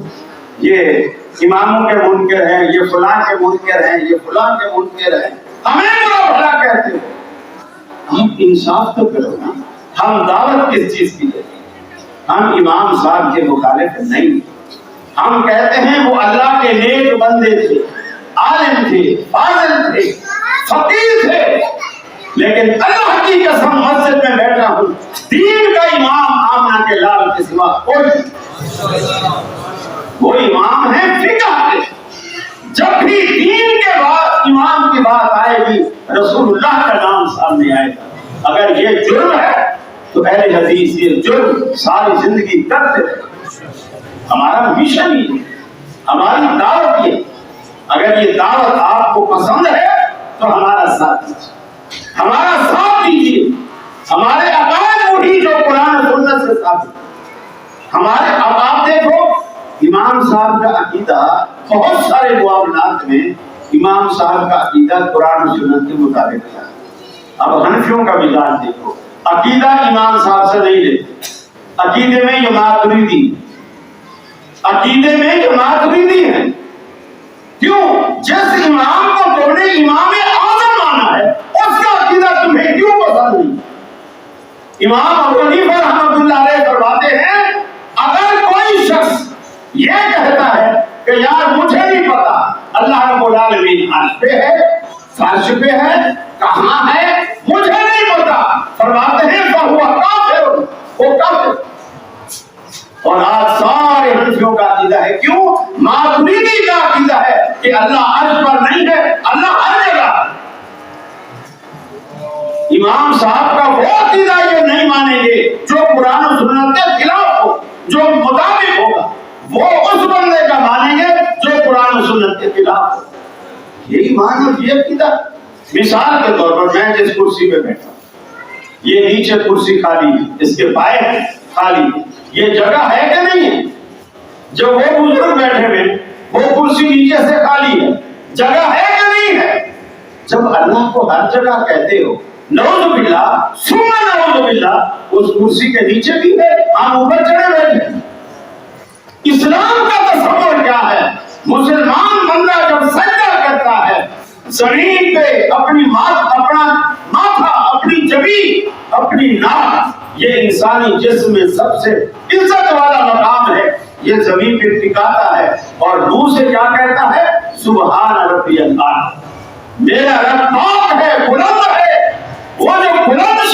Speaker 1: یہ اماموں کے منکر ہیں، یہ فلاں کے منکر ہیں، یہ فلاں کے منکر ہیں، ہمیں برا بھلا کہتے ہو۔ ہم انصاف تو کرو نا، ہم دعوت کس چیز کی دیتے ہیں؟ ہم امام صاحب کے مخالف نہیں، ہم کہتے ہیں وہ اللہ کے نیک بندے تھے، عالم تھے، فاضل تھے، فقیر تھے، لیکن اللہ کی قسم مسجد میں بیٹھا ہوں، دین کا امام آمنہ کے لال کے سوا کوئی، وہ امام ہے فقہ کے۔ جب بھی دین کے بعد امام کی بات آئے گی رسول اللہ کا نام سامنے آئے گا۔ اگر یہ جرم ہے تو اہل حدیث یہ جرم ساری زندگی کرتے رہے۔ ہمارا مشن ہی ہے، ہماری دعوت یہ، اگر یہ دعوت آپ کو پسند ہے تو ہمارا ساتھ دیجیے، ہمارا ساتھ دیجیے۔ ہمارے عقائد وہی جو قرآن و سنت سے ثابت۔ ہمارے اب آپ دیکھو امام صاحب کا عقیدہ، بہت سارے معاملات میں امام صاحب کا عقیدہ قرآن و سنت کے مطابق ہے۔ اب حنفیوں کا مزاج دیکھو، عقیدہ امام صاحب سے نہیں لیتے، عقیدے میں یہ ماتریدی، عقیدے میں یہ ماتریدی ہے۔ کیوں؟ جس امام کو تم نے امام اعظم مانا ہے اس کا عقیدہ تمہیں کیوں پسند نہیں؟ امام ابو حنیفہ رحمۃ اللہ علیہ فرماتے ہیں اگر کوئی شخص یہ کہتا ہے کہ یار مجھے نہیں پتا اللہ رب العالمین عرش پہ ہے، فرش پہ ہے، کہاں ہے، مجھے نہیں پتا، فرماتے ہیں فہو کافر، وہ کافر۔ اور آج سارے حنفیوں کا عقیدہ ہے، کیوں؟ ماتریدی کا عقیدہ ہے کہ اللہ عرش پر نہیں ہے، اللہ ہر جگہ۔ امام صاحب کا وہ عقیدہ یہ نہیں مانیں گے جو قرآن و سنت کے خلاف ہو، جو مطابق ہوگا، وہ اس بندے کا مانیں گے جو قرآن و سنت کے خلاف ہو۔ یہی مان اور یہ عقیدہ۔ مثال کے طور پر میں جس کرسی پہ بیٹھا ہوں، یہ نیچے کرسی خالی ہے، اس کے پائے خالی ہے، یہ جگہ ہے کہ نہیں ہے؟ جو وہ بزرگ بیٹھے ہوئے وہ کرسی نیچے سے خالی ہے، جگہ ہے کہ نہیں ہے؟ جب اللہ کو ہر جگہ کہتے ہو، نعوذ باللہ ثم نعوذ باللہ، اس کرسی کے نیچے بھی ہے، ہم اوپر چڑھے بیٹھے۔ اسلام کا تصور کیا ہے؟ مسلمان بندہ جب سجدہ کرتا ہے زمین پہ اپنا ماتھا، اپنی جبین، اپنی ناک، یہ انسانی جسم میں سب سے عزت والا مقام ہے، یہ زمین پہ ٹکاتا ہے اور منہ سے کیا کہتا ہے؟ سبحان ربی اللہ، میرا رب پاک ہے، بلند ہے۔ وہ جو بلند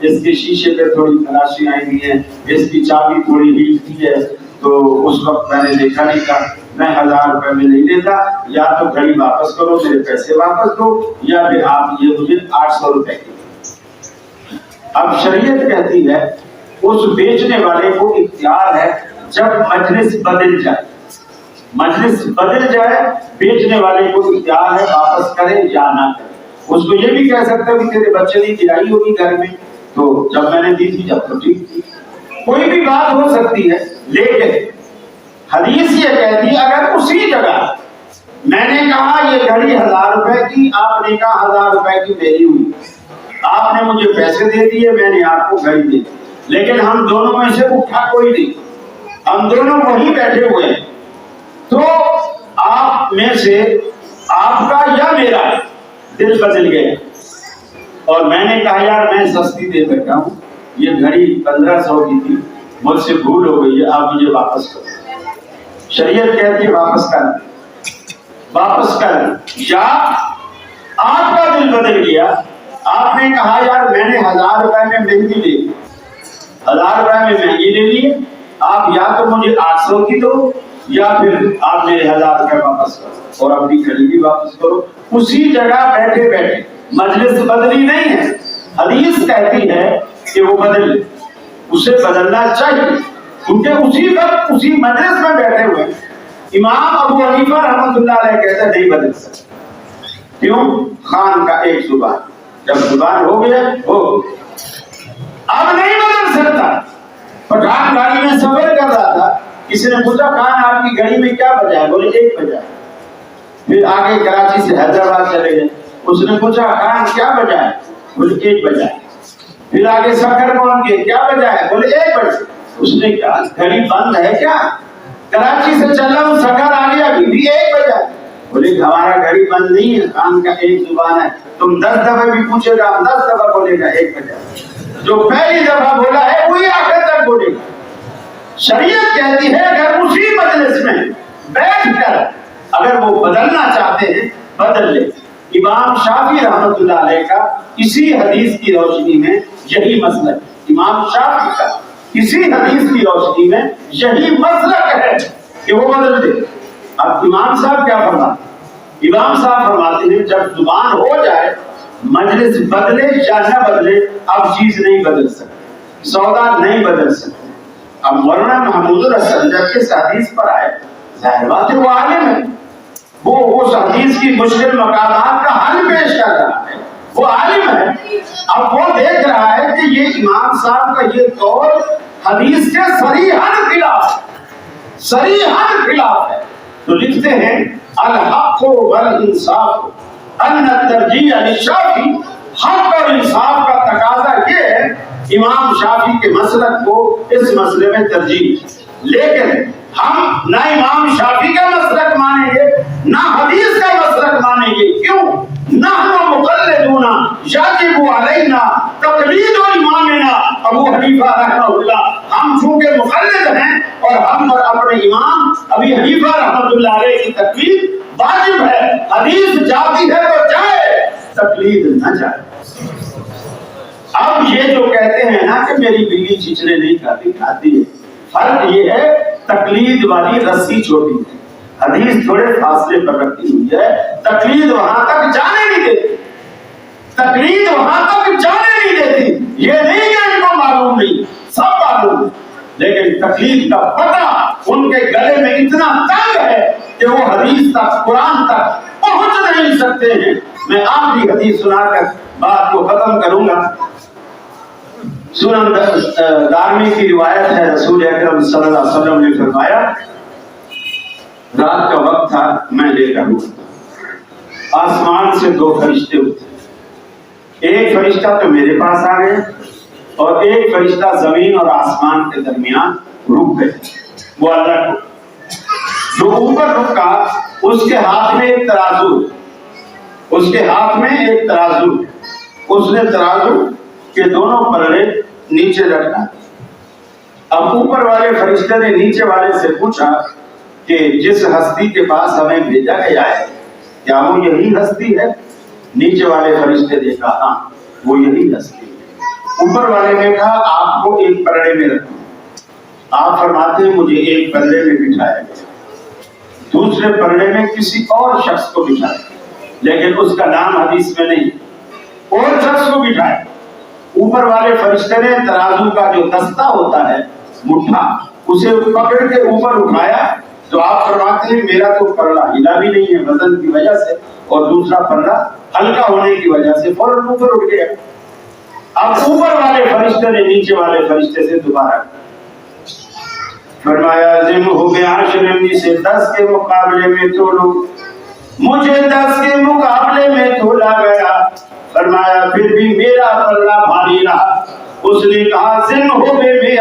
Speaker 1: اس کے شیشے پہ تھوڑی خراشی آئی ہوئی ہے, اس کی چابی تھوڑی ہلتی ہے. تو اس وقت میں نے دیکھا نہیں تھا, میں 1000 روپے میں نہیں لیتا, یا تو گھڑی واپس کرو, میرے پیسے واپس دو, یا پھر آپ یہ مجھے 800 روپے کی. اب شریعت کہتی ہے اس بیچنے والے کو اختیار ہے جب مجلس بدل جائے, مجلس بدل جائے بیچنے والے کو اختیار ہے واپس کرے یا نہ کرے. اس کو یہ بھی کہہ سکتا ہے کہ تیرے بچے نے گرائی ہوگی گھر میں, تو جب میں نے دی تھی جب تو ٹھیک تھی, کوئی بھی بات ہو سکتی ہے. لیکن حدیث یہ کہتی ہے اگر اسی جگہ میں نے کہا یہ گھڑی 1000 روپے کی, آپ نے کہا 1000 روپے کی میری ہوئی, آپ نے مجھے پیسے دے دیے, میں نے آپ کو گھڑی دی, لیکن ہم دونوں میں سے اٹھا کوئی نہیں, ہم دونوں وہیں بیٹھے ہوئے ہیں, تو آپ میں سے آپ کا یا میرا دل بدل گیا اور میں نے کہا یار میں سستی دے بیٹھا ہوں, یہ گھڑی 1500 کی تھی, مجھ سے بھول ہو گئی ہے, آپ مجھے واپس کرو. شریعت کہتی ہے واپس کر, واپس کر. یا آپ کا دل بدل گیا, آپ نے کہا یار میں نے 1000 روپے میں مہنگی لے لی, 1000 روپے میں مہنگی لے لی, آپ یا تو مجھے 800 کی دو یا پھر آپ میرے 1000 روپے واپس کرو اور اپنی گھڑی بھی واپس کرو. اسی جگہ بیٹھے بیٹھے, مجلس بدلی نہیں ہے, حدیث کہتی ہے کہ وہ بدل لے, اسے بدلنا چاہیے, کیونکہ اسی وقت اسی مجلس میں بیٹھے ہوئے. امام ابو حنیفہ رحمۃ اللہ علیہ کہتے ہیں نہیں بدل سکتے. کیوں؟ خان کا ایک زبان, جب زبان ہو گیا ہو, اب نہیں بدل سکتا. پٹھان گاڑی میں سفر کر رہا تھا, کسی نے پوچھا خان آپ کی گاڑی میں کیا بجا ہے, بولے 1 بجا. پھر آگے کراچی سے حیدرآباد چلے گئے, اس نے پوچھا خان کیا بجا ہے, بولے 1 بجا. پھر آگے سکر پہنچ گئے, کیا بجا ہے, بولے 1 بجے. اس نے کہا گھڑی بند ہے کیا, کراچی سے چل رہا ہوں, سکر آ گیا ابھی بھی 1 بجا. بولے ہمارا گھڑی بند نہیں ہے, خان کا ایک زبان ہے, تم 10 دفعہ بھی پوچھے گا 10 دفعہ بولے گا 1 بجا. جو پہلی دفعہ بولا ہے وہی آخر تک بولے گا. شریعت کہتی ہے اگر اسی مجلس میں بیٹھ کر اگر وہ بدلنا چاہتے ہیں بدل لے. امام شافعی رحمۃ اللہ علیہ کا اسی حدیث کی روشنی میں یہی مسلک, امام شافعی کا اسی حدیث کی روشنی میں یہی مسلک ہے کہ وہ بدل دے. اب امام صاحب کیا فرماتے ہیں؟ امام صاحب فرماتے ہیں جب زبان ہو جائے, مجلس بدلے یا نہ بدلے, اب چیز نہیں بدل سکتے, سودا نہیں بدل سکتے. اب مولانا محمود الحسن جب اس حدیث پر آئے, ظاہر بات ہے وہ عالم ہے, وہ اس حدیث کی مشکل مقامات کا حل پیش کر رہا ہے, وہ عالم ہے. اب وہ دیکھ رہا ہے کہ یہ امام صاحب کا یہ قول حدیث کے صریحاً خلاف ہے, تو لکھتے ہیں الحق والانصاف ان الترجیح للشافعی, حق اور انصاف کا تقاضا یہ ہے امام شافعی کے مسلک کو اس مسئلے میں ترجیح. لیکن ہم نہ امام شافعی کا مسلک مانیں گے نہ حدیث کا مسلک مانیں گے. کیوں؟ نحن مقلدون یجب علینا تقلید امامنا ابو حنیفہ رحمہ اللہ. ہم چونکہ مقلد ہیں اور ہم پر اپنے امام ابی حنیفہ رحمۃ اللہ علیہ کی تقلید واجب ہے. حدیث جاتی ہے تو جائے, تقلید نہ جائے. اب یہ جو کہتے ہیں نا کہ میری بیوی چچڑے نہیں کھاتی, کھاتی ہے, فرق یہ ہے تقلید والی رسی چھوٹی ہے, حدیث تھوڑے فاصلے پر رکھی ہوئی ہے, تقلید وہاں تک جانے نہیں دیتی, تقلید وہاں تک جانے نہیں دیتی. یہ نہیں کہ ان کو معلوم نہیں, سب معلوم ہے, لیکن تقلید کا پتہ ان کے گلے میں اتنا تنگ ہے کہ وہ حدیث تک, قرآن تک پہنچ نہیں سکتے ہیں. میں آخری حدیث سنا کر بات کو ختم کروں گا. سنن دارمی کی روایت ہے, رسول اکرم صلی اللہ علیہ وسلم نے فرمایا رات کا وقت تھا, میں لیٹا ہوں, آسمان سے 2 فرشتے اٹھے, ایک فرشتہ تو میرے پاس آ گیا اور ایک فرشتہ زمین اور آسمان کے درمیان رک گئے. وہ اللہ کو جو اوپر رکا اس کے ہاتھ میں ایک ترازو, اس کے ہاتھ میں ایک ترازو, اس نے ترازو کے دونوں پلڑے نیچے رکھا. اب اوپر والے فرشتے نے نیچے والے سے پوچھا کہ جس ہستی کے پاس ہمیں بھیجا گیا ہے کیا وہ یہی ہستی ہے؟ نیچے والے فرشتے نے کہا ہاں وہ یہی ہستی ہے. اوپر والے نے کہا آپ کو ایک پلڑے میں رکھو. آپ فرماتے ہیں مجھے ایک پلڑے میں بٹھایا گیا, دوسرے پلڑے میں کسی اور شخص کو بٹھایا, لیکن اس کا نام حدیث میں نہیں, اور شخص کو بٹھایا. اوپر والے فرشتے نے ترازو کا جو دستہ ہوتا ہے, مٹھا, اسے پکڑ کے اوپر اٹھایا تو آپ فرماتے ہیں میرا تو پلڑا ہلا بھی نہیں ہے وزن کی وجہ سے, اور دوسرا پلڑا ہلکا ہونے کی وجہ سے فوراً اوپر اٹھ گیا. اب اوپر والے فرشتے نے نیچے والے فرشتے سے دوبارہ فرمایا ذم ہو گیا عشر سے 10 کے مقابلے میں تولو, مجھے 10 کے مقابلے میں تولا گیا. فرمایا پھر بھی میرا پلڑا بھاری رہا. اس نے کہا ذم ہو گئے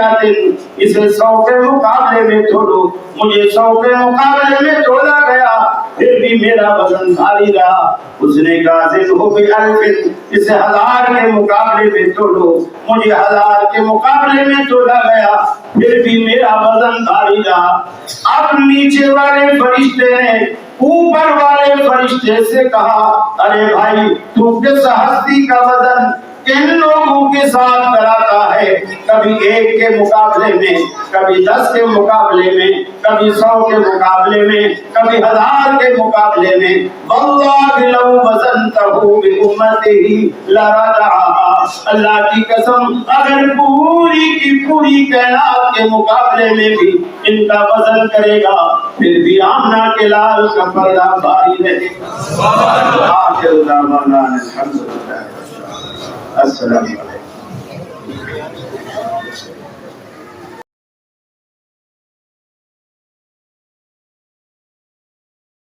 Speaker 1: اسے 100 کے مقابلے میں تولو, مجھے 100 کے مقابلے میں تولا گیا, پھر بھی میرا وزن بھاری رہا. اس نے کہا ذم ہو گئے اسے 1000 کے مقابلے میں تولو, مجھے 1000 کے مقابلے میں تولا گیا, پھر بھی میرا وزن بھاری رہا. اب نیچے والے فرشتے نے اوپر والے فرشتے سے کہا ارے بھائی تو کس ہستی کا وزن ان لوگوں کے ساتھ کراتا ہے, کبھی 1 کے مقابلے میں, کبھی 10 کے مقابلے میں, کبھی 100 کے مقابلے میں, کبھی 1000 کے مقابلے میں. واللہ لو وزنتہ بامتہ لرجعها, اللہ کی قسم اگر پوری کی پوری کائنات کے مقابلے میں بھی ان کا وزن کرے گا پھر بھی آمنہ کے لال کا پلڑا بھاری رہے گا. آخر دعوانا الحمدللہ. السلام علیکم.